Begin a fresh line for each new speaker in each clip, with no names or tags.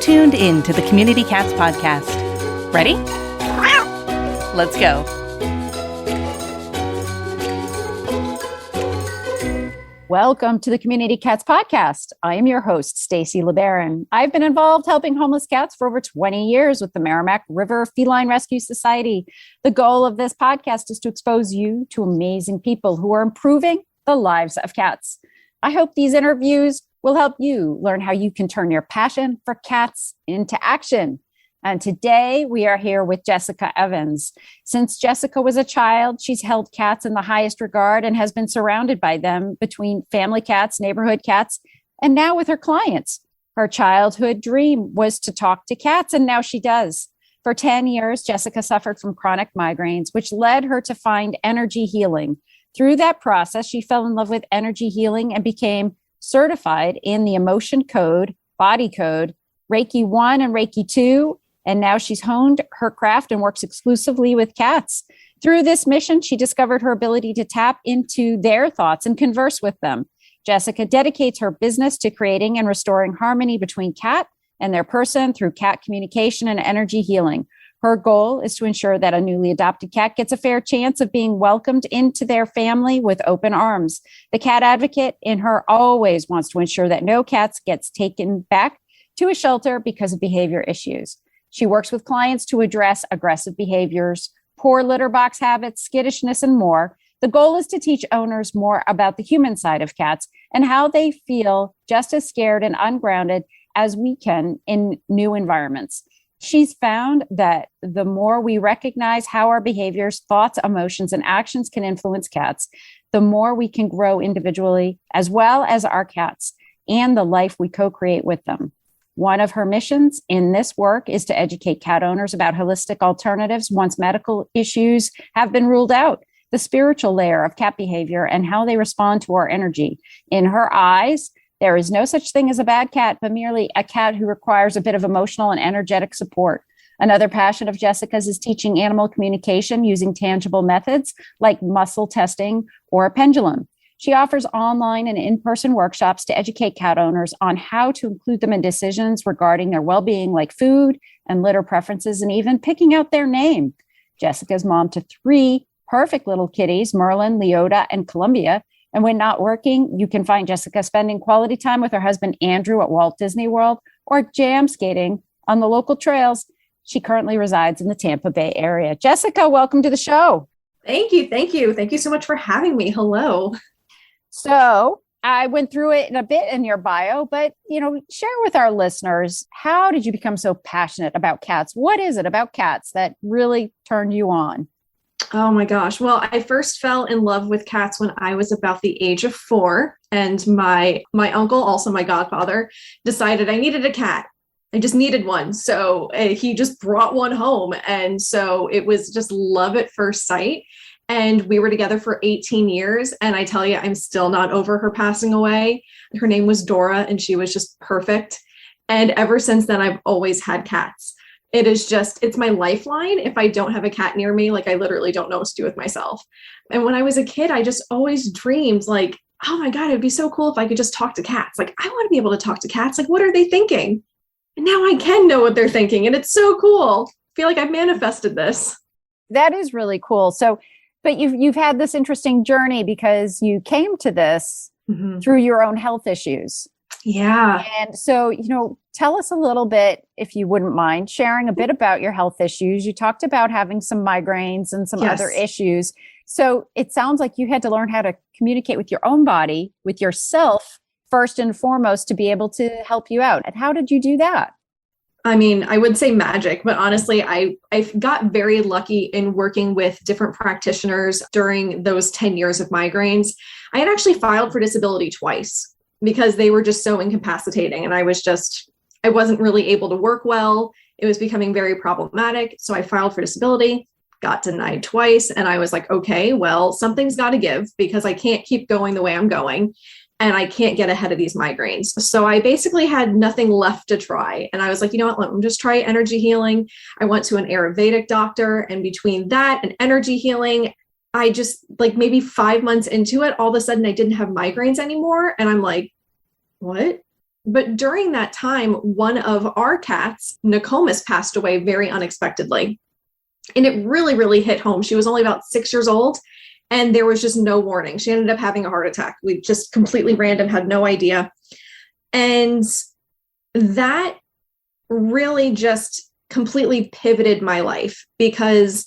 tuned in to the Community Cats podcast. Ready? Let's go.
Welcome to the Community Cats podcast. I am your host, Stacy LeBaron. I've been involved helping homeless cats for over 20 years with the Merrimack River Feline Rescue Society. The goal of this podcast is to expose you to amazing people who are improving the lives of cats. I hope these interviews will help you learn how you can turn your passion for cats into action. And today we are here with Jessica Evans. Since Jessica was a child, she's held cats in the highest regard and has been surrounded by them between family cats, neighborhood cats, and now with her clients. Her childhood dream was to talk to cats, and now she does. For 10 years, Jessica suffered from chronic migraines, which led her to find energy healing. Through that process, she fell in love with energy healing and became certified in the emotion code, body code, Reiki 1 and Reiki 2. And now she's honed her craft and works exclusively with cats. Through this mission, she discovered her ability to tap into their thoughts and converse with them. Jessica dedicates her business to creating and restoring harmony between cat and their person through cat communication and energy healing. Her goal is to ensure that a newly adopted cat gets a fair chance of being welcomed into their family with open arms. The cat advocate in her always wants to ensure that no cats gets taken back to a shelter because of behavior issues. She works with clients to address aggressive behaviors, poor litter box habits, skittishness, and more. The goal is to teach owners more about the human side of cats and how they feel just as scared and ungrounded as we can in new environments. She's found that the more we recognize how our behaviors, thoughts, emotions, and actions can influence cats, the more we can grow individually as well as our cats and the life we co-create with them. One of her missions in this work is to educate cat owners about holistic alternatives once medical issues have been ruled out, the spiritual layer of cat behavior and how they respond to our energy. In her eyes, there is no such thing as a bad cat, but merely a cat who requires a bit of emotional and energetic support. Another passion of Jessica's is teaching animal communication using tangible methods like muscle testing or a pendulum. She offers online and in-person workshops to educate cat owners on how to include them in decisions regarding their well-being, like food and litter preferences, and even picking out their name. Jessica's mom to 3 perfect little kitties, Merlin, Leota, and Columbia. And when not working, you can find Jessica spending quality time with her husband, Andrew, at Walt Disney World or jam skating on the local trails. She currently resides in the Tampa Bay area. Jessica, welcome to the show.
Thank you. Thank you. Thank you so much for having me. Hello.
So I went through it in a bit in your bio, but, share with our listeners, how did you become so passionate about cats? What is it about cats that really turned you on?
Oh my gosh. Well, I first fell in love with cats when I was about the age of 4. And my uncle, also my godfather, decided I needed a cat. I just needed one. So he just brought one home. And so it was just love at first sight. And we were together for 18 years. And I tell you, I'm still not over her passing away. Her name was Dora, and she was just perfect. And ever since then, I've always had cats. It's my lifeline. If I don't have a cat near me, I literally don't know what to do with myself. And when I was a kid, I just always dreamed oh my God, it'd be so cool if I could just talk to cats. I want to be able to talk to cats. What are they thinking? And now I can know what they're thinking. And it's so cool. I feel like I've manifested this.
That is really cool. But you've had this interesting journey because you came to this through your own health issues.
Yeah.
And so, tell us a little bit, if you wouldn't mind, sharing a bit about your health issues. You talked about having some migraines and some other issues. So it sounds like you had to learn how to communicate with your own body, with yourself, first and foremost, to be able to help you out. And how did you do that?
I mean, I would say magic, but honestly, I got very lucky in working with different practitioners during those 10 years of migraines. I had actually filed for disability twice because they were just so incapacitating. And I wasn't really able to work well. It was becoming very problematic. So I filed for disability, got denied twice. And I was like, okay, well, something's got to give because I can't keep going the way I'm going. And I can't get ahead of these migraines. So I basically had nothing left to try. And I was like, you know what, let me just try energy healing. I went to an Ayurvedic doctor. And between that and energy healing, I just maybe 5 months into it, all of a sudden I didn't have migraines anymore. And I'm like, what? But during that time, one of our cats, Nokomis, passed away very unexpectedly. And it really, really hit home. She was only about 6 years old, and there was just no warning. She ended up having a heart attack. We just completely random, had no idea. And that really just completely pivoted my life, because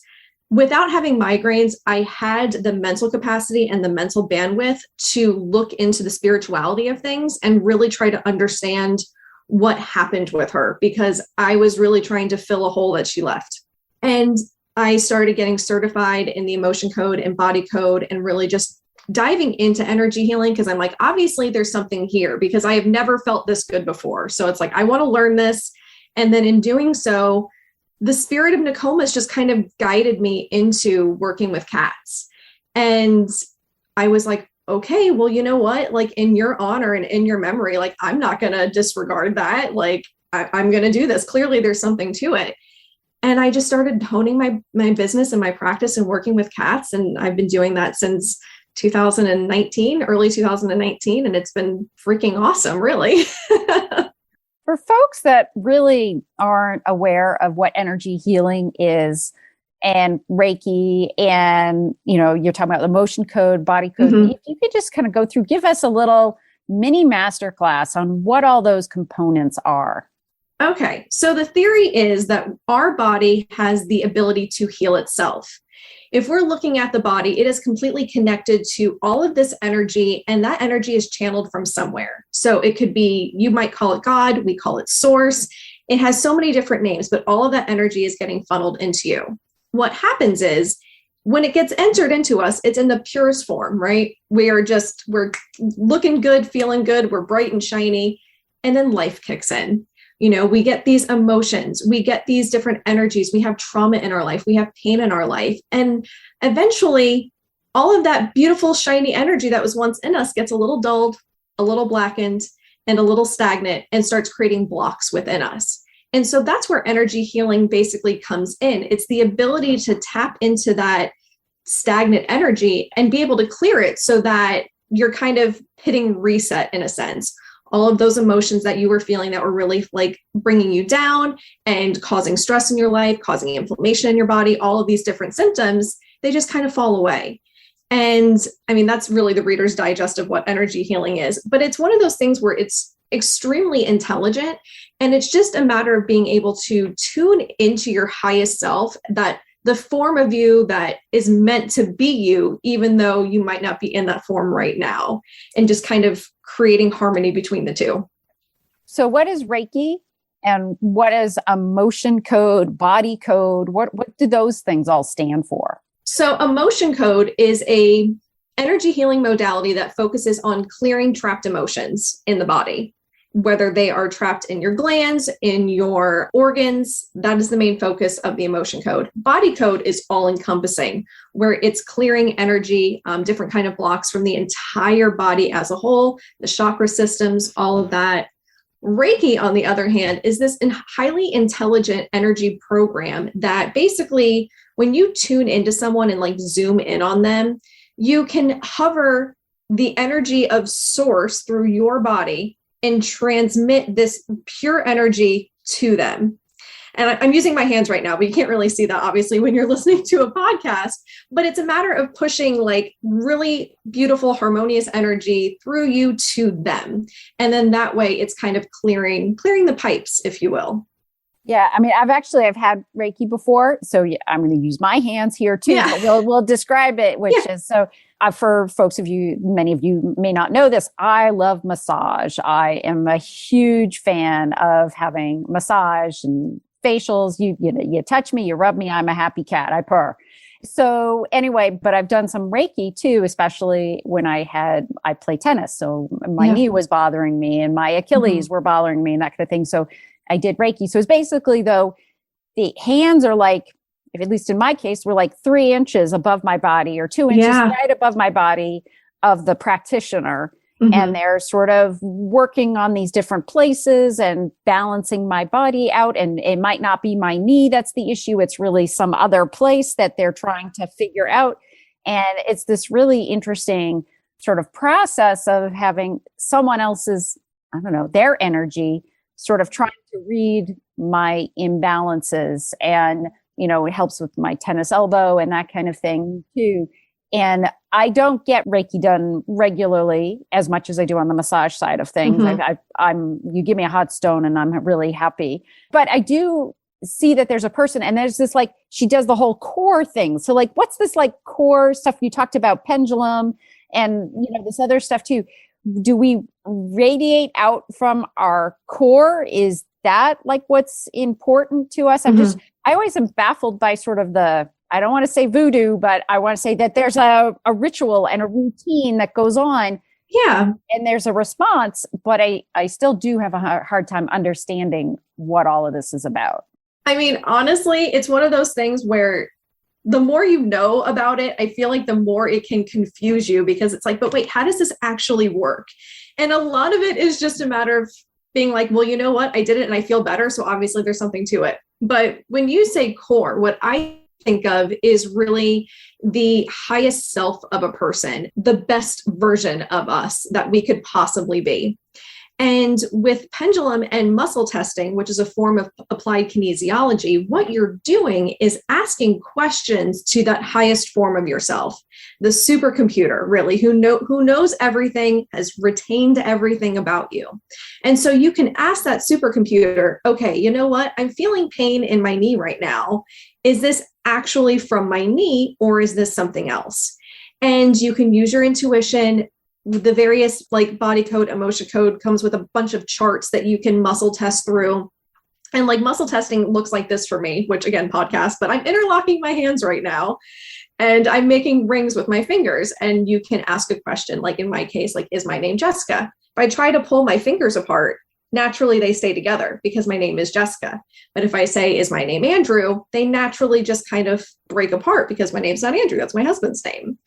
without having migraines, I had the mental capacity and the mental bandwidth to look into the spirituality of things and really try to understand what happened with her, because I was really trying to fill a hole that she left. And I started getting certified in the emotion code and body code, and really just diving into energy healing, because I'm like, obviously there's something here, because I have never felt this good before. So it's like, I want to learn this. And then in doing so, the spirit of Nokomis just kind of guided me into working with cats. And I was like, okay, well, you know what? Like, in your honor and in your memory, like, I'm not going to disregard that. Like, I'm going to do this. Clearly there's something to it. And I just started honing my business and my practice and working with cats. And I've been doing that since 2019, early 2019. And it's been freaking awesome, really.
For folks that really aren't aware of what energy healing is, and Reiki, and, you're talking about the motion code, body code, if you could just kind of go through, give us a little mini masterclass on what all those components are.
Okay. So the theory is that our body has the ability to heal itself. If we're looking at the body, it is completely connected to all of this energy, and that energy is channeled from somewhere. So it could be, you might call it God, we call it source. It has so many different names, but all of that energy is getting funneled into you. What happens is, when it gets entered into us, it's in the purest form, right? We're looking good, feeling good, we're bright and shiny, and then life kicks in. We get these emotions, we get these different energies, we have trauma in our life, we have pain in our life. And eventually, all of that beautiful, shiny energy that was once in us gets a little dulled, a little blackened, and a little stagnant, and starts creating blocks within us. And so that's where energy healing basically comes in. It's the ability to tap into that stagnant energy and be able to clear it, so that you're kind of hitting reset in a sense. All of those emotions that you were feeling that were really like bringing you down and causing stress in your life, causing inflammation in your body, all of these different symptoms, they just kind of fall away. And I mean, that's really the Reader's Digest of what energy healing is. But it's one of those things where it's extremely intelligent, and it's just a matter of being able to tune into your highest self, that the form of you that is meant to be you, even though you might not be in that form right now, and just kind of creating harmony between the two.
So what is Reiki, and what is emotion code, body code? What do those things all stand for?
So emotion code is a energy healing modality that focuses on clearing trapped emotions in the body, whether they are trapped in your glands, in your organs. That is the main focus of the emotion code. Body code is all encompassing, where it's clearing energy, different kind of blocks from the entire body as a whole, the chakra systems, all of that. Reiki, on the other hand, is this highly intelligent energy program that basically, when you tune into someone and like zoom in on them, you can hover the energy of source through your body and transmit this pure energy to them. And I'm using my hands right now, but you can't really see that obviously when you're listening to a podcast, but it's a matter of pushing like really beautiful, harmonious energy through you to them. And then that way it's kind of clearing the pipes, if you will.
Yeah, I mean, I've had Reiki before, so I'm going to use my hands here too.
Yeah.
But we'll describe it, which is so. For folks of you, many of you may not know this. I love massage. I am a huge fan of having massage and facials. You touch me, you rub me. I'm a happy cat. I purr. So anyway, but I've done some Reiki too, especially when I play tennis. So my knee was bothering me, and my Achilles were bothering me, and that kind of thing. So I did Reiki. So it's basically, though, the hands are like, if at least in my case, were like 3 inches above my body, or 2 inches right above my body of the practitioner. And they're sort of working on these different places and balancing my body out. And it might not be my knee that's the issue. It's really some other place that they're trying to figure out. And it's this really interesting sort of process of having someone else's I don't know, their energy, sort of trying to read my imbalances. And, it helps with my tennis elbow and that kind of thing too. And I don't get Reiki done regularly as much as I do on the massage side of things. You give me a hot stone and I'm really happy. But I do see that there's a person, and there's this she does the whole core thing. So what's this core stuff? You talked about pendulum and, this other stuff too. Do we radiate out from our core? Is that what's important to us? I always am baffled by sort of I don't want to say voodoo, but I want to say that there's a ritual and a routine that goes on.
Yeah.
And there's a response, but I still do have a hard time understanding what all of this is about.
I mean, honestly, it's one of those things where the more you know about it, I feel like the more it can confuse you, because it's but wait, how does this actually work? And a lot of it is just a matter of being well, you know what? I did it and I feel better. So obviously there's something to it. But when you say core, what I think of is really the highest self of a person, the best version of us that we could possibly be. And with pendulum and muscle testing, which is a form of applied kinesiology, what you're doing is asking questions to that highest form of yourself, the supercomputer, really, who knows everything, has retained everything about you. And so you can ask that supercomputer, okay, you know what? I'm feeling pain in my knee right now. Is this actually from my knee, or is this something else? And you can use your intuition. The various body code, emotion code comes with a bunch of charts that you can muscle test through. And muscle testing looks like this for me, which again, podcast, but I'm interlocking my hands right now and I'm making rings with my fingers. And you can ask a question, in my case, is my name Jessica? If I try to pull my fingers apart, naturally they stay together because my name is Jessica. But if I say, is my name Andrew? They naturally just kind of break apart because my name's not Andrew. That's my husband's name.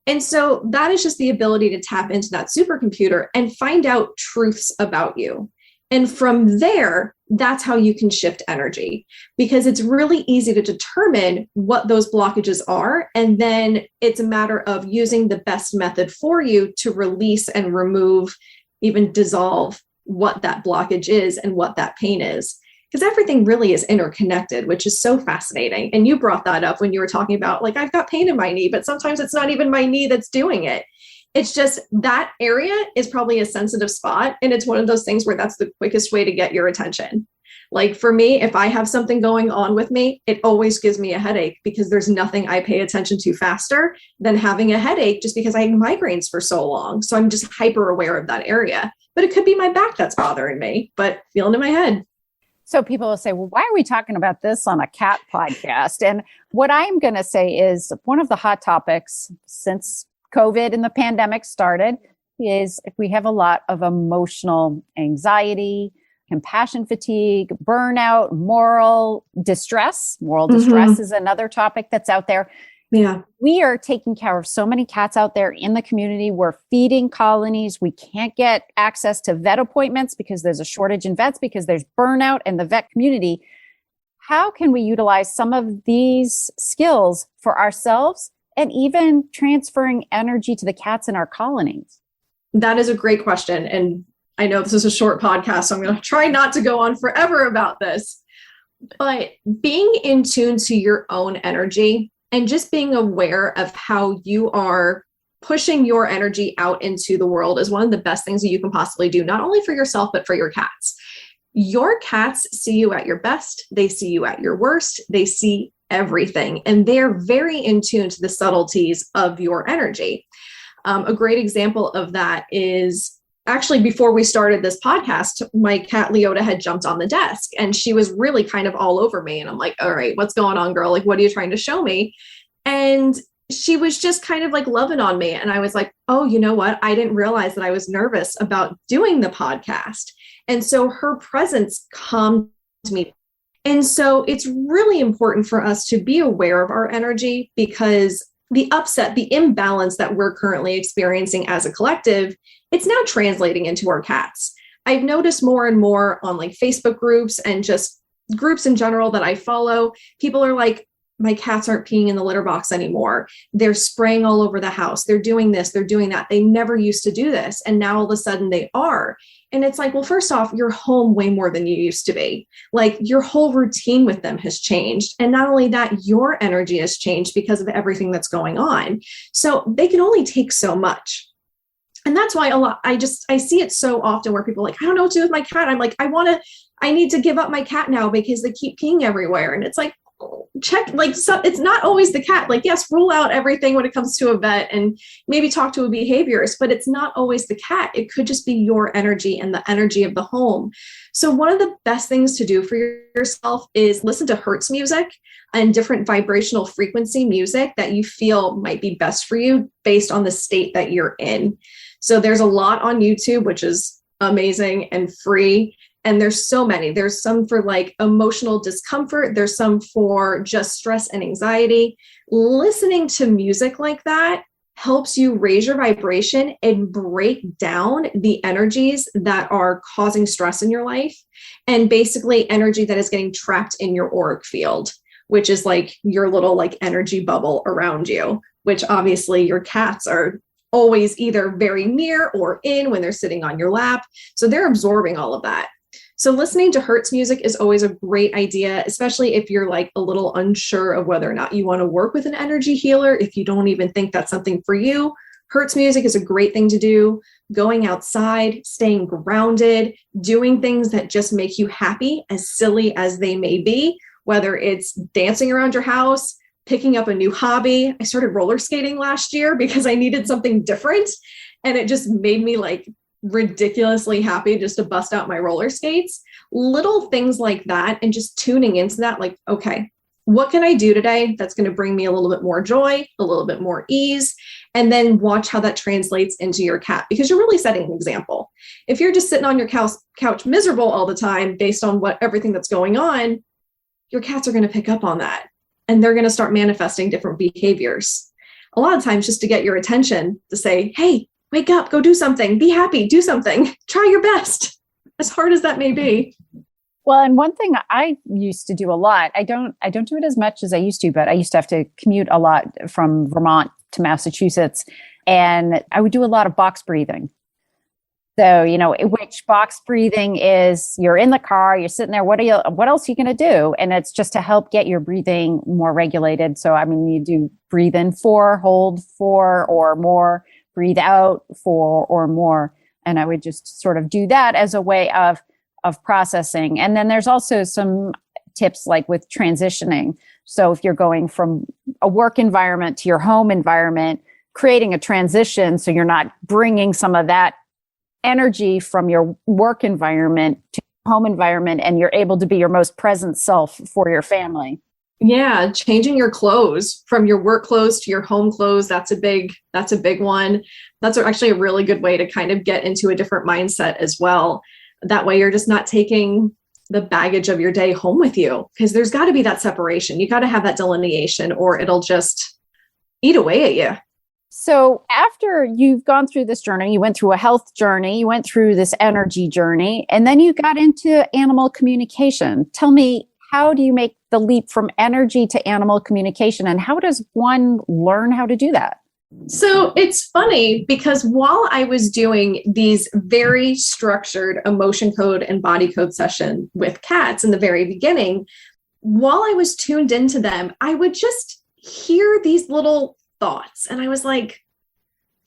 And so that is just the ability to tap into that supercomputer and find out truths about you. And from there, that's how you can shift energy, because it's really easy to determine what those blockages are. And then it's a matter of using the best method for you to release and remove, even dissolve what that blockage is and what that pain is. Because everything really is interconnected, which is so fascinating. And you brought that up when you were talking about, I've got pain in my knee, but sometimes it's not even my knee that's doing it. It's just that area is probably a sensitive spot. And it's one of those things where that's the quickest way to get your attention. For me, if I have something going on with me, it always gives me a headache, because there's nothing I pay attention to faster than having a headache, just because I had migraines for so long. So I'm just hyper aware of that area. But it could be my back that's bothering me, but feeling in my head.
So people will say, well, why are we talking about this on a cat podcast? And what I'm going to say is one of the hot topics since COVID and the pandemic started is we have a lot of emotional anxiety, compassion fatigue, burnout, moral distress. Moral distress is another topic that's out there.
Yeah.
We are taking care of so many cats out there in the community. We're feeding colonies. We can't get access to vet appointments because there's a shortage in vets, because there's burnout in the vet community. How can we utilize some of these skills for ourselves and even transferring energy to the cats in our colonies?
That is a great question. And I know this is a short podcast, so I'm going to try not to go on forever about this. But being in tune to your own energy and just being aware of how you are pushing your energy out into the world is one of the best things that you can possibly do, not only for yourself, but for your cats. Your cats see you at your best. They see you at your worst. They see everything. And they're very in tune to the subtleties of your energy. A great example of that is actually before we started this podcast, my cat Leota had jumped on the desk and she was really kind of all over me. And I'm like, all right, what's going on, girl? What are you trying to show me? And she was just kind of loving on me. And I was like, oh, you know what? I didn't realize that I was nervous about doing the podcast. And so her presence calmed me. And so it's really important for us to be aware of our energy, because the upset, the imbalance that we're currently experiencing as a collective, it's now translating into our cats. I've noticed more and more on Facebook groups and just groups in general that I follow, people are like, my cats aren't peeing in the litter box anymore. They're spraying all over the house. They're doing this, they're doing that. They never used to do this. And now all of a sudden they are. And it's like, well, first off, you're home way more than you used to be. Like your whole routine with them has changed. And not only that, your energy has changed because of everything that's going on. So they can only take so much. And that's why I see it so often where people are like, I don't know what to do with my cat. I'm like, I need to give up my cat now because they keep peeing everywhere. And it's like, check, like, so it's not always the cat. Like, yes, rule out everything when it comes to a vet and maybe talk to a behaviorist, but it's not always the cat. It could just be your energy and the energy of the home. So one of the best things to do for yourself is listen to Hertz music and different vibrational frequency music that you feel might be best for you based on the state that you're in. So there's a lot on YouTube, which is amazing and free. And there's so many. There's some for like emotional discomfort. There's some for just stress and anxiety. Listening to music like that helps you raise your vibration and break down the energies that are causing stress in your life, and basically energy that is getting trapped in your auric field, which is like your little like energy bubble around you, which obviously your cats are always either very near or in when they're sitting on your lap. So they're absorbing all of that. So listening to Hertz music is always a great idea, especially if you're like a little unsure of whether or not you want to work with an energy healer. If you don't even think that's something for you, Hertz music is a great thing to do. Going outside, staying grounded, doing things that just make you happy, as silly as they may be, whether it's dancing around your house, picking up a new hobby. I started roller skating last year because I needed something different. And it just made me like ridiculously happy just to bust out my roller skates. Little things like that. And just tuning into that, like, okay, what can I do today that's going to bring me a little bit more joy, a little bit more ease, and then watch how that translates into your cat, because you're really setting an example. If you're just sitting on your couch miserable all the time based on everything that's going on, your cats are going to pick up on that. And they're going to start manifesting different behaviors. A lot of times just to get your attention to say, hey, wake up, go do something, be happy, do something, try your best, as hard as that may be.
Well, and one thing I used to do a lot, I don't do it as much as I used to, but I used to have to commute a lot from Vermont to Massachusetts. And I would do a lot of box breathing. So, which box breathing is, you're in the car, you're sitting there, what else are you going to do? And it's just to help get your breathing more regulated. So, you do breathe in 4, hold 4 or more, breathe out 4 or more. And I would just sort of do that as a way of processing. And then there's also some tips like with transitioning. So if you're going from a work environment to your home environment, creating a transition so you're not bringing some of that energy from your work environment to home environment, and you're able to be your most present self for your family.
Yeah, changing your clothes from your work clothes to your home clothes, that's a big one. That's actually a really good way to kind of get into a different mindset as well. That way you're just not taking the baggage of your day home with you, because there's got to be that separation. You got to have that delineation or it'll just eat away at you.
So after you've gone through this journey, you went through a health journey, you went through this energy journey, and then you got into animal communication. Tell me, how do you make the leap from energy to animal communication, and how does one learn how to do that?
So it's funny because while I was doing these very structured emotion code and body code session with cats in the very beginning, while I was tuned into them, I would just hear these little thoughts. And I was like,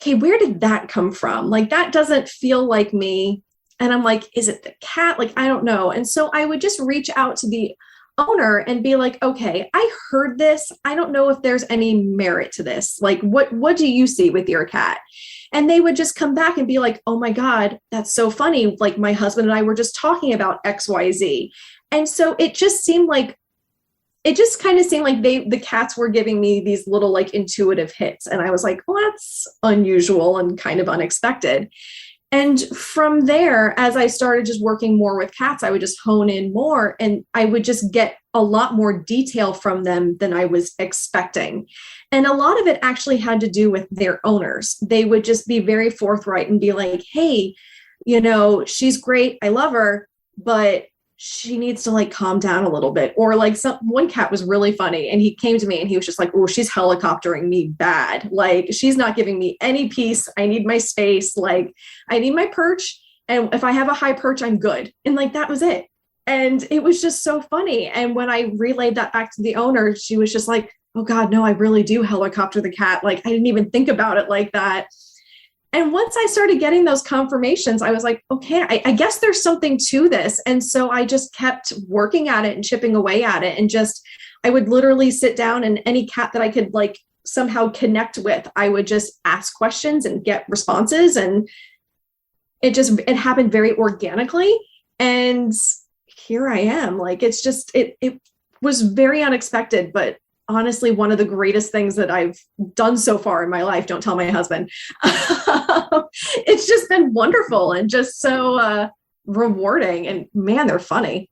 okay, where did that come from? Like, that doesn't feel like me. And I'm like, is it the cat? Like, I don't know. And so I would just reach out to the owner and be like, okay, I heard this. I don't know if there's any merit to this. Like, what do you see with your cat? And they would just come back and be like, oh my God, that's so funny. Like, my husband and I were just talking about XYZ. And so it just kind of seemed like the cats were giving me these little like intuitive hits. And I was like, well, that's unusual and kind of unexpected. And from there, as I started just working more with cats, I would just hone in more and I would just get a lot more detail from them than I was expecting. And a lot of it actually had to do with their owners. They would just be very forthright and be like, hey, she's great, I love her, but she needs to like calm down a little bit. Or like one cat was really funny and he came to me and he was just like, oh, she's helicoptering me bad. Like she's not giving me any peace. I need my space. Like I need my perch. And if I have a high perch, I'm good. And like, that was it. And it was just so funny. And when I relayed that back to the owner, she was just like, oh God, no, I really do helicopter the cat. Like I didn't even think about it like that. And once I started getting those confirmations, I was like, okay, I guess there's something to this. And so I just kept working at it and chipping away at it. And I would literally sit down and any cat that I could like somehow connect with, I would just ask questions and get responses. And it happened very organically. And here I am. Like, it was very unexpected, but honestly, one of the greatest things that I've done so far in my life. Don't tell my husband. It's just been wonderful and just so rewarding. And man, they're funny.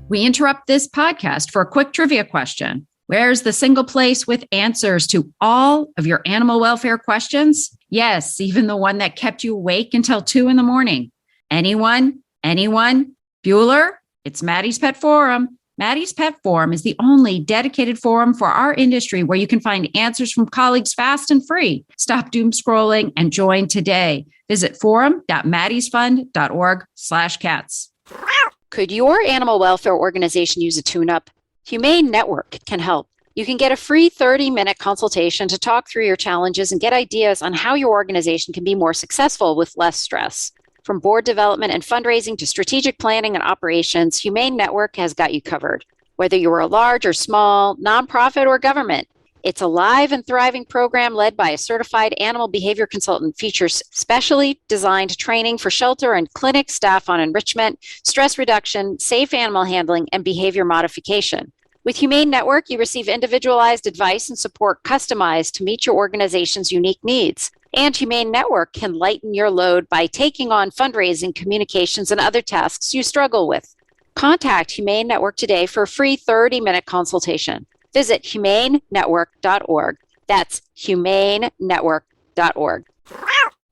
We interrupt this podcast for a quick trivia question. Where's the single place with answers to all of your animal welfare questions? Yes, even the one that kept you awake until 2 a.m. Anyone? Bueller? It's Maddie's Pet Forum. Maddie's Pet Forum is the only dedicated forum for our industry where you can find answers from colleagues fast and free. Stop doom scrolling and join today. Visit forum.maddiesfund.org/cats.
Could your animal welfare organization use a tune-up? Humane Network can help. You can get a free 30-minute consultation to talk through your challenges and get ideas on how your organization can be more successful with less stress. From board development and fundraising to strategic planning and operations, Humane Network has got you covered. Whether you are a large or small, nonprofit or government, it's a live and thriving program led by a certified animal behavior consultant, features specially designed training for shelter and clinic staff on enrichment, stress reduction, safe animal handling, and behavior modification. With Humane Network, you receive individualized advice and support customized to meet your organization's unique needs. And Humane Network can lighten your load by taking on fundraising, communications, and other tasks you struggle with. Contact Humane Network today for a free 30-minute consultation. Visit humanenetwork.org. That's humanenetwork.org.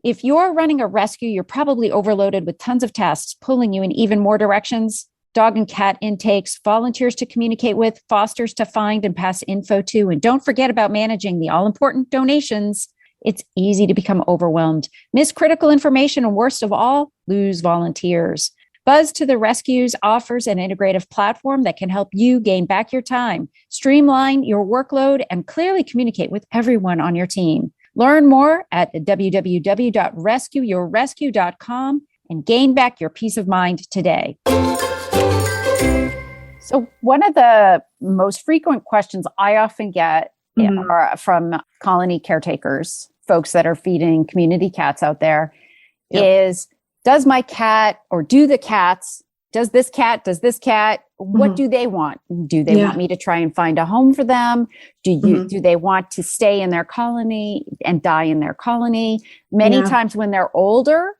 If you're running a rescue, you're probably overloaded with tons of tasks pulling you in even more directions. Dog and cat intakes, volunteers to communicate with, fosters to find and pass info to, and don't forget about managing the all-important donations. It's easy to become overwhelmed, miss critical information, and worst of all, lose volunteers. Buzz to the Rescues offers an integrative platform that can help you gain back your time, streamline your workload, and clearly communicate with everyone on your team. Learn more at www.rescueyourrescue.com and gain back your peace of mind today. So one of the most frequent questions I often get are from colony caretakers, folks that are feeding community cats out there, is, does my cat or do the cats, does this cat, what do they want? Do they want me to try and find a home for them? Do they want to stay in their colony and die in their colony? Many times when they're older,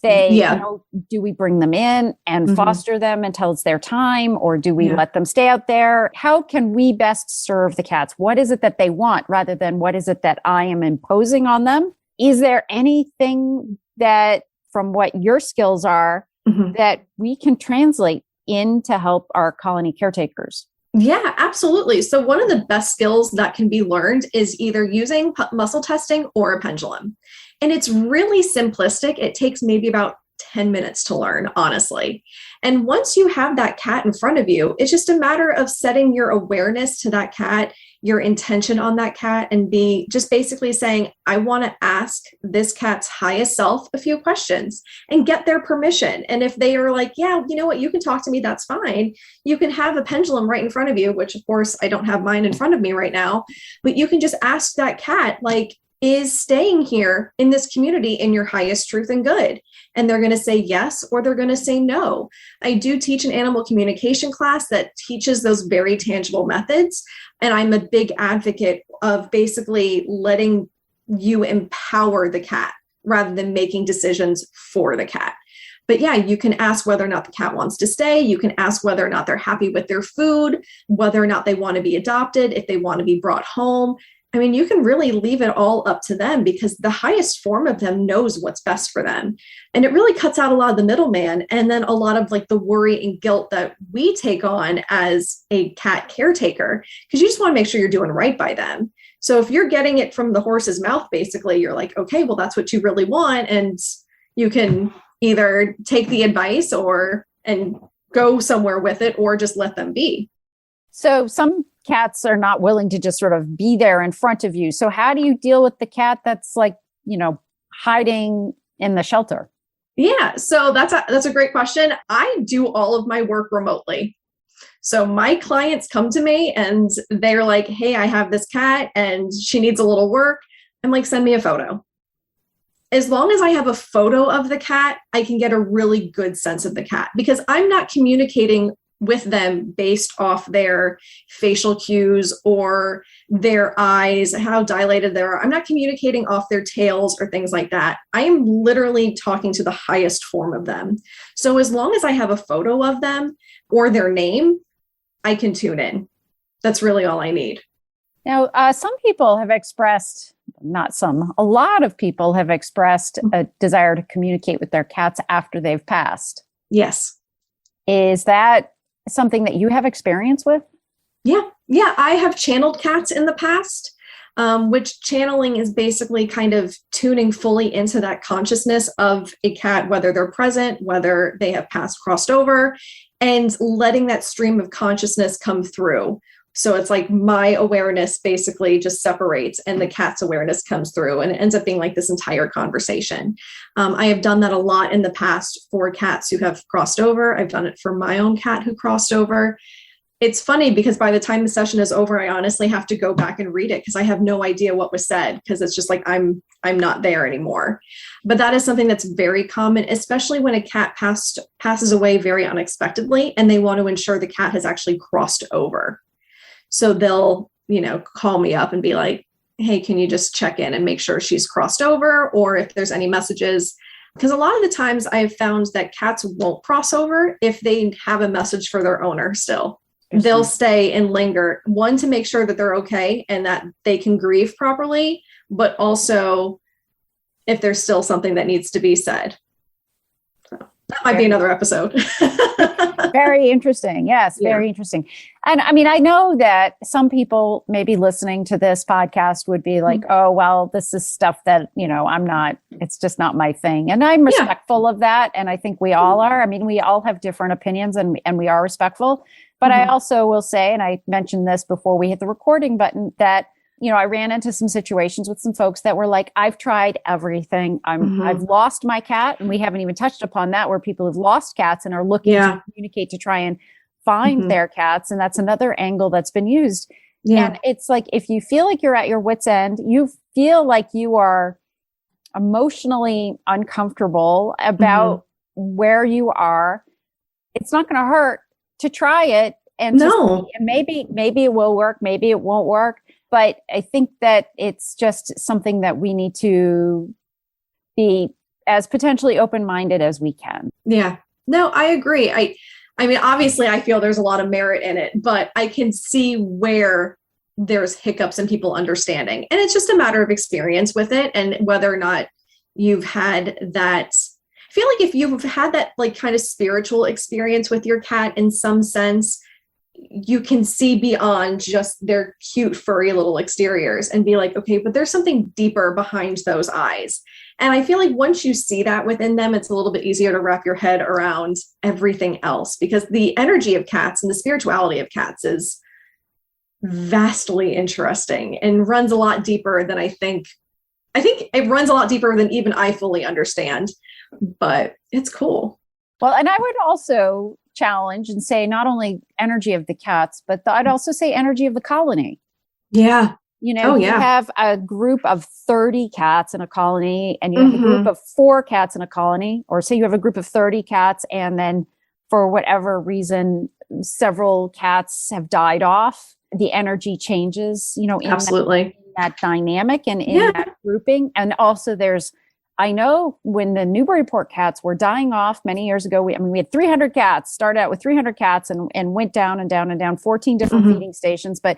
do we bring them in and foster them until it's their time, or do we let them stay out there? How can we best serve the cats? What is it that they want rather than what is it that I am imposing on them? Is there anything that, from what your skills are, that we can translate in to help our colony caretakers?
Yeah, absolutely. So one of the best skills that can be learned is either using muscle testing or a pendulum. And it's really simplistic. It takes maybe about 10 minutes to learn, honestly. And once you have that cat in front of you, it's just a matter of setting your awareness to that cat, your intention on that cat, and be just basically saying, I want to ask this cat's highest self a few questions and get their permission. And if they are like, yeah, you know what, you can talk to me, that's fine. You can have a pendulum right in front of you, which of course I don't have mine in front of me right now, but you can just ask that cat, like, is staying here in this community in your highest truth and good? And they're going to say yes, or they're going to say no. I do teach an animal communication class that teaches those very tangible methods. And I'm a big advocate of basically letting you empower the cat rather than making decisions for the cat. But yeah, you can ask whether or not the cat wants to stay. You can ask whether or not they're happy with their food, whether or not they want to be adopted, if they want to be brought home. I mean, you can really leave it all up to them because the highest form of them knows what's best for them. And it really cuts out a lot of the middleman. And then a lot of like the worry and guilt that we take on as a cat caretaker, because you just want to make sure you're doing right by them. So if you're getting it from the horse's mouth, basically, you're like, okay, well, that's what you really want. And you can either take the advice and go somewhere with it, or just let them be.
So some cats are not willing to just sort of be there in front of you. So how do you deal with the cat that's like, hiding in the shelter?
Yeah, so that's a great question. I do all of my work remotely. So my clients come to me and they're like, hey, I have this cat and she needs a little work. I'm like, send me a photo. As long as I have a photo of the cat, I can get a really good sense of the cat, because I'm not communicating with them based off their facial cues or their eyes, how dilated they are. I'm not communicating off their tails or things like that. I am literally talking to the highest form of them. So as long as I have a photo of them or their name, I can tune in. That's really all I need.
Now, some people have expressed, not some, a lot of people have expressed a desire to communicate with their cats after they've passed.
Yes.
Is that something that you have experience with?
Yeah. I have channeled cats in the past, which channeling is basically kind of tuning fully into that consciousness of a cat, whether they're present, whether they have passed, crossed over, and letting that stream of consciousness come through. So it's like my awareness basically just separates and the cat's awareness comes through, and it ends up being like this entire conversation. I have done that a lot in the past for cats who have crossed over. I've done it for my own cat who crossed over. It's funny because by the time the session is over, I honestly have to go back and read it because I have no idea what was said, because it's just like I'm not there anymore. But that is something that's very common, especially when a cat passes away very unexpectedly and they want to ensure the cat has actually crossed over. So they'll, call me up and be like, hey, can you just check in and make sure she's crossed over? Or if there's any messages, because a lot of the times I've found that cats won't cross over if they have a message for their owner still. They'll stay and linger, one, to make sure that they're okay and that they can grieve properly, but also if there's still something that needs to be said. So that might be another episode.
Very interesting. Yes, very interesting. And I mean, I know that some people maybe listening to this podcast would be like, oh, well, this is stuff that, it's just not my thing. And I'm respectful of that. And I think we all are. I mean, we all have different opinions and we are respectful. But I also will say, and I mentioned this before we hit the recording button, that I ran into some situations with some folks that were like, I've tried everything. I've lost my cat. And we haven't even touched upon that, where people have lost cats and are looking to communicate to try and find their cats. And that's another angle that's been used. Yeah. And it's like, if you feel like you're at your wit's end, you feel like you are emotionally uncomfortable about where you are, it's not going to hurt to try it. And maybe it will work. Maybe it won't work. But I think that it's just something that we need to be as potentially open-minded as we can.
Yeah, no, I agree. I mean, obviously I feel there's a lot of merit in it, but I can see where there's hiccups in people understanding. And it's just a matter of experience with it and whether or not you've had that. I feel like if you've had that like kind of spiritual experience with your cat in some sense, you can see beyond just their cute, furry little exteriors and be like, okay, but there's something deeper behind those eyes. And I feel like once you see that within them, it's a little bit easier to wrap your head around everything else, because the energy of cats and the spirituality of cats is vastly interesting and runs a lot deeper than I think it runs a lot deeper than even I fully understand, but it's cool.
Well, and I would also challenge and say not only energy of the cats, but I'd also say energy of the colony.
Yeah.
You have a group of 30 cats in a colony and you have a group of 4 cats in a colony, or say you have a group of 30 cats and then for whatever reason, several cats have died off. The energy changes, in that dynamic and in that grouping. And also I know when the Newburyport cats were dying off many years ago, we had 300 cats, started out with 300 cats and went down and down and down, 14 different feeding stations. But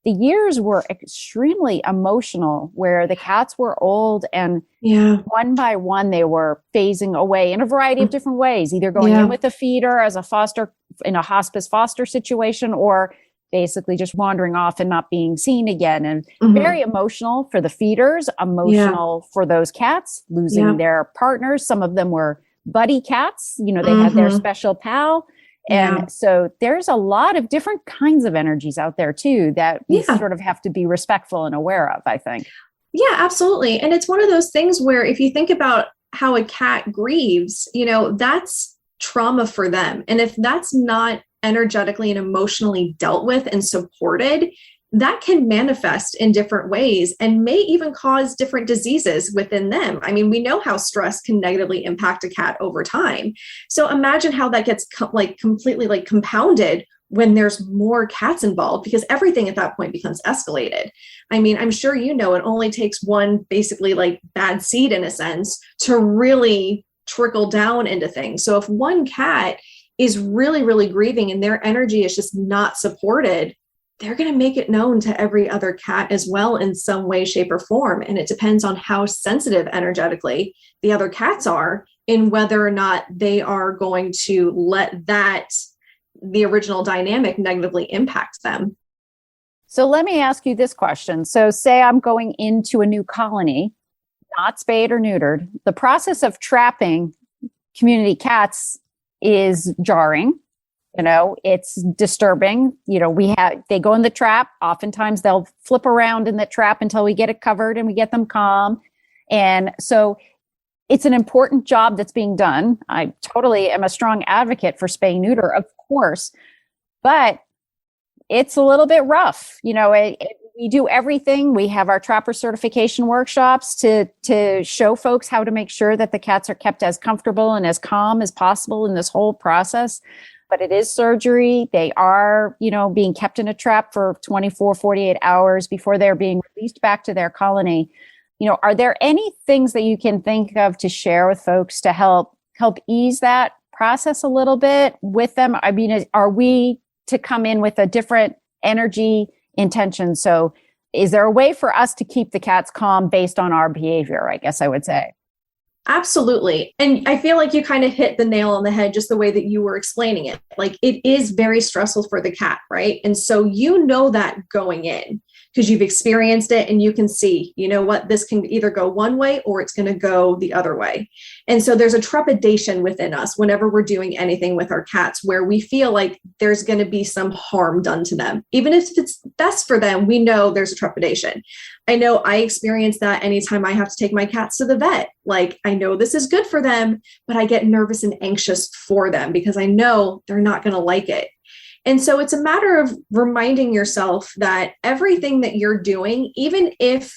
the years were extremely emotional, where the cats were old and one by one they were phasing away in a variety of different ways, either going in with a feeder as a foster in a hospice foster situation, or basically just wandering off and not being seen again. And very emotional for the feeders, emotional for those cats losing their partners. Some of them were buddy cats, you know, they had their special pal. And so there's a lot of different kinds of energies out there too, that we sort of have to be respectful and aware of, I think.
Yeah, absolutely. And it's one of those things where if you think about how a cat grieves, you know, that's trauma for them. And if that's not energetically and emotionally dealt with and supported, that can manifest in different ways and may even cause different diseases within them. I mean, we know how stress can negatively impact a cat over time. So imagine how that gets completely compounded when there's more cats involved, because everything at that point becomes escalated. I mean, I'm sure you know it only takes one basically like bad seed in a sense to really trickle down into things. So if one cat is really, really grieving and their energy is just not supported, they're going to make it known to every other cat as well in some way, shape, or form. And it depends on how sensitive energetically the other cats are in whether or not they are going to let the original dynamic negatively impact them.
So let me ask you this question. So say I'm going into a new colony, not spayed or neutered. The process of trapping community cats is jarring. You know, it's disturbing. You know, they go in the trap. Oftentimes they'll flip around in the trap until we get it covered and we get them calm. And so it's an important job that's being done. I totally am a strong advocate for spay neuter, of course, but it's a little bit rough. You know, we do everything. We have our trapper certification workshops to show folks how to make sure that the cats are kept as comfortable and as calm as possible in this whole process. But it is surgery. They are, you know, being kept in a trap for 24, 48 hours before they're being released back to their colony. You know, are there any things that you can think of to share with folks to help ease that process a little bit with them? I mean, are we to come in with a different energy intention? So is there a way for us to keep the cats calm based on our behavior, I guess I would say?
Absolutely. And I feel like you kind of hit the nail on the head just the way that you were explaining it. Like, it is very stressful for the cat, right? And so you know that going in because you've experienced it and you can see, you know what, this can either go one way or it's going to go the other way. And so there's a trepidation within us whenever we're doing anything with our cats where we feel like there's going to be some harm done to them. Even if it's best for them, we know there's a trepidation. I know I experience that anytime I have to take my cats to the vet. Like, I know this is good for them, but I get nervous and anxious for them because I know they're not going to like it. And so it's a matter of reminding yourself that everything that you're doing, even if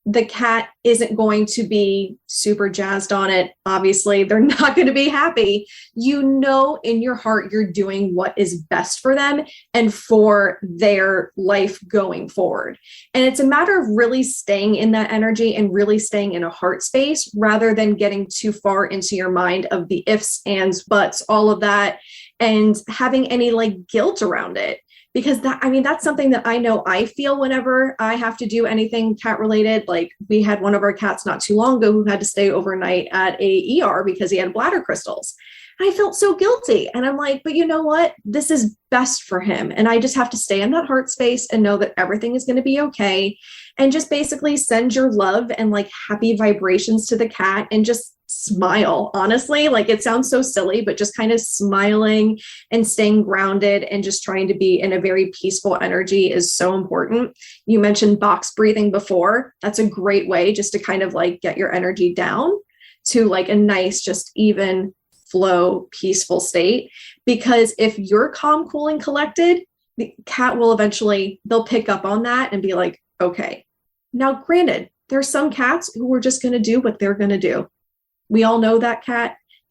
the cat isn't going to be super jazzed on it, obviously they're not going to be happy. You know, in your heart, you're doing what is best for them and for their life going forward. And it's a matter of really staying in that energy and really staying in a heart space rather than getting too far into your mind of the ifs, ands, buts, all of that, and having any like guilt around it. Because that's something that I know I feel whenever I have to do anything cat related. Like, we had one of our cats not too long ago who had to stay overnight at a ER because he had bladder crystals. I felt so guilty. And I'm like, but you know what? This is best for him. And I just have to stay in that heart space and know that everything is going to be okay. And just basically send your love and like happy vibrations to the cat and just smile. Honestly, like, it sounds so silly, but just kind of smiling and staying grounded and just trying to be in a very peaceful energy is so important. You mentioned box breathing before. That's a great way just to kind of like get your energy down to like a nice, just even flow, peaceful state. Because if you're calm, cool, and collected, the cat will eventually, they'll pick up on that and be like, okay. Now, granted, there's some cats who are just going to do what they're going to do. We all know that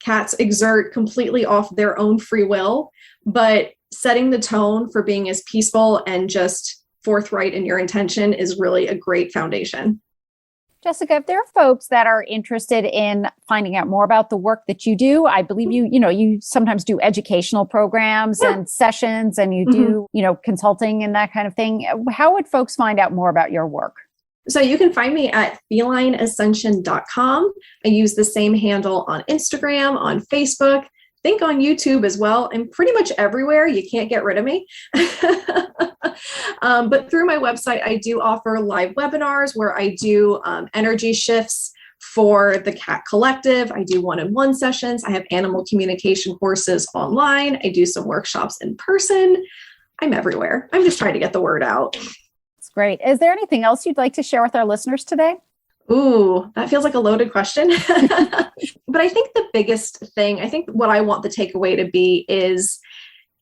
cats exert completely off their own free will, but setting the tone for being as peaceful and just forthright in your intention is really a great foundation.
Jessica, if there are folks that are interested in finding out more about the work that you do, I believe you sometimes do educational programs and sessions, and you do, consulting and that kind of thing. How would folks find out more about your work?
So you can find me at felineascension.com. I use the same handle on Instagram, on Facebook, think on YouTube as well, and pretty much everywhere. You can't get rid of me. But through my website, I do offer live webinars where I do energy shifts for the Cat Collective. I do one-on-one sessions. I have animal communication courses online. I do some workshops in person. I'm everywhere. I'm just trying to get the word out.
That's great. Is there anything else you'd like to share with our listeners today?
Ooh, that feels like a loaded question. But I think the biggest thing, I think what I want the takeaway to be is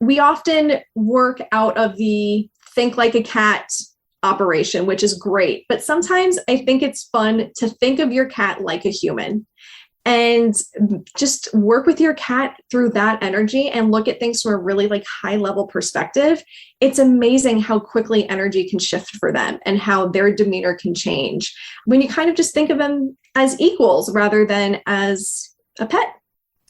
we often work out of the think like a cat operation, which is great. But sometimes I think it's fun to think of your cat like a human and just work with your cat through that energy and look at things from a really high level perspective. It's amazing how quickly energy can shift for them and how their demeanor can change when you kind of just think of them as equals rather than as a pet.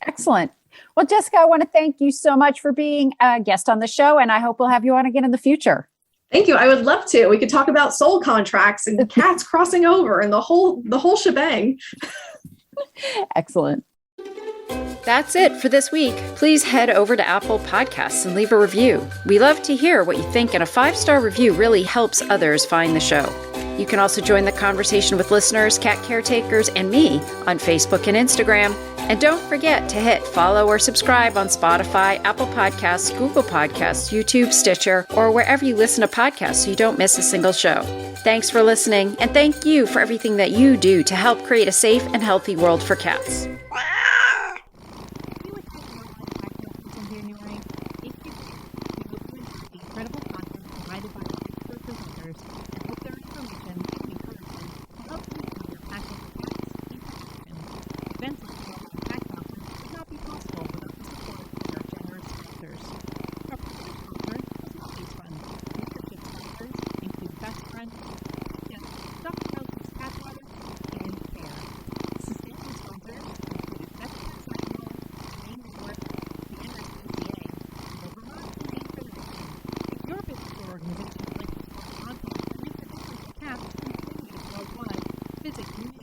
Excellent. Well, Jessica, I want to thank you so much for being a guest on the show, and I hope we'll have you on again in the future.
Thank you. I would love to. We could talk about soul contracts and cats crossing over and the whole shebang.
Excellent.
That's it for this week. Please head over to Apple Podcasts and leave a review. We love to hear what you think, and a 5-star review really helps others find the show. You can also join the conversation with listeners, cat caretakers, and me on Facebook and Instagram. And don't forget to hit follow or subscribe on Spotify, Apple Podcasts, Google Podcasts, YouTube, Stitcher, or wherever you listen to podcasts so you don't miss a single show. Thanks for listening, and thank you for everything that you do to help create a safe and healthy world for cats.
Visit